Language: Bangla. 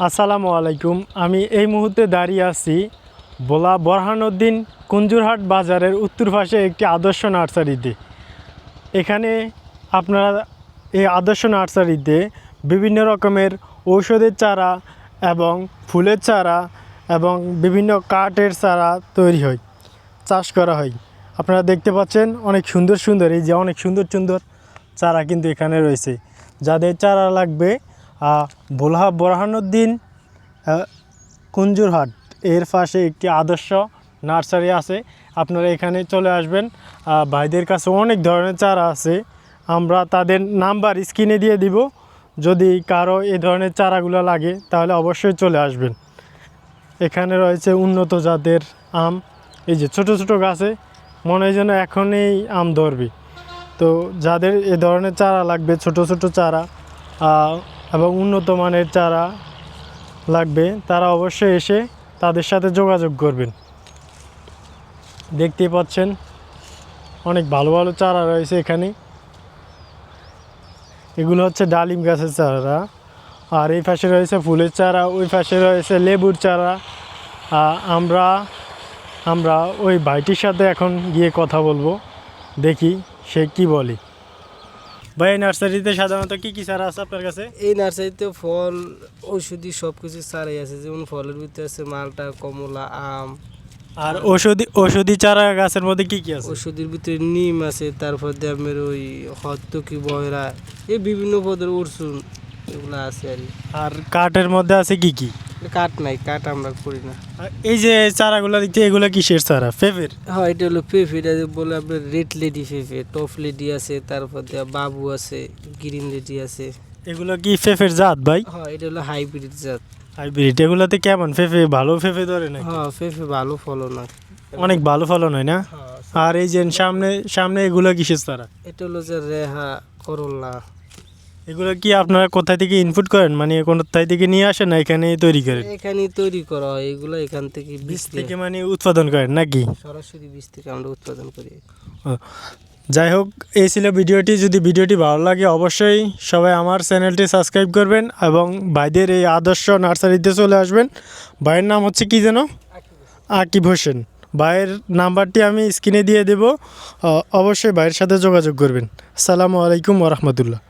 আসসালামু আলাইকুম। আমি এই মুহূর্তে দাঁড়িয়ে আছি ভোলা বোরহানউদ্দিন কুঞ্জুরহাট বাজারের উত্তর পাশে একটি আদর্শ নার্সারিতে। এখানে আপনারা এই আদর্শ নার্সারিতে বিভিন্ন রকমের ঔষধের চারা এবং ফুলের চারা এবং বিভিন্ন কাঠের চারা তৈরি হয়, চাষ করা হয়। আপনারা দেখতে পাচ্ছেন অনেক সুন্দর সুন্দর, এই যে অনেক সুন্দর সুন্দর চারা কিন্তু এখানে রয়েছে। যাদের চারা লাগবে ভোলা বোরহানউদ্দিন কুঞ্জুরহাট এর পাশে একটি আদর্শ নার্সারি আছে, আপনারা এখানে চলে আসবেন। ভাইদের কাছে অনেক ধরনের চারা আছে, আমরা তাদের নাম্বার স্ক্রিনে দিয়ে দিব। যদি কারো এই ধরনের চারাগুলো লাগে তাহলে অবশ্যই চলে আসবেন। এখানে রয়েছে উন্নত জাতের আম, এই যে ছোট ছোট গাছে মনে হয় যেন এখনই আম ধরবে। তো যাদের এ ধরনের চারা লাগবে, ছোট ছোট চারা এবং উন্নত মানের চারা লাগবে, তারা অবশ্যই এসে তাদের সাথে যোগাযোগ করবেন। দেখতেই পাচ্ছেন অনেক ভালো ভালো চারা রয়েছে এখানে। এগুলো হচ্ছে ডালিম গাছের চারা, আর এই পাশে রয়েছে ফুলের চারা, ওই পাশে রয়েছে লেবুর চারা। আমরা ওই ভাইটির সাথে এখন গিয়ে কথা বলবো, দেখি সে কি বলে। ভাই, নার্সারিতে সাধারণত কি কি চারা আছে আপনার কাছে? এই নার্সারিতে ফল ঔষধি সব কিছু চারাই আছে, যেমন ফলের ভিতরে আছে মালটা, কমলা, আম। আর ঔষধি চারা গাছের মধ্যে কি কি আছে? ঔষধির ভিতরে নিম আছে, তারপর দিয়ে আপনার ওই হত্তকি, বয়রা, এই বিভিন্ন পদের উরসুন এগুলো আছে আর কি। আর কাঠের মধ্যে আছে কি কি? কাঠ নাই, কাঠ আমরা করি না। আর এই যে চারাগুলো দিচ্ছে, এগুলো কিসের চারা? পেঁপের? হ্যাঁ, এটা হলো পেঁপে, এটা বলে আপনার রেড লেডি পেঁপে, টপ লেডি আছে, তারপর দিয়ে বাবু আছে, গ্রিন লেডি আছে। এগুলো কি পেঁপের জাত ভাই? হ্যাঁ, এটা হলো হাইব্রিড জাত। হাইব্রিড? এগুলোতে কেমন পেঁপে, ভালো পেঁপে ধরে নাকি? হ্যাঁ, পেঁপে ভালো ফলন হয়, অনেক ভালো ফলন হয় না? হ্যাঁ। আর এই যে সামনে সামনে এগুলো কিসের চারা? এটা হলো যে রেহা, করলা। এগুলো কি আপনারা কোথায় থেকে ইনপুট করেন, মানে কোথায় থেকে নিয়ে আসেন না এখানে তৈরি করেন? এখানেই তৈরি করা হয় এগুলো, এখান থেকে বীজ থেকে মানে উৎপাদন করেন নাকি? সরাসরি বীজ থেকে আমরা উৎপাদন করি। যাই হোক, এই ছিল ভিডিওটি। যদি ভিডিওটি ভালো লাগে অবশ্যই সবাই আমার চ্যানেলটি সাবস্ক্রাইব করবেন এবং ভাইদের এই আদর্শ নার্সারিতে চলে আসবেন। ভাইয়ের নাম হচ্ছে কি যেন? আকিব হোসেন। ভাইয়ের নাম্বারটি আমি স্ক্রিনে দিয়ে দেব, অবশ্যই ভাইয়ের সাথে যোগাযোগ করবেন। আসসালামু আলাইকুম ওয়া রাহমাতুল্লাহ।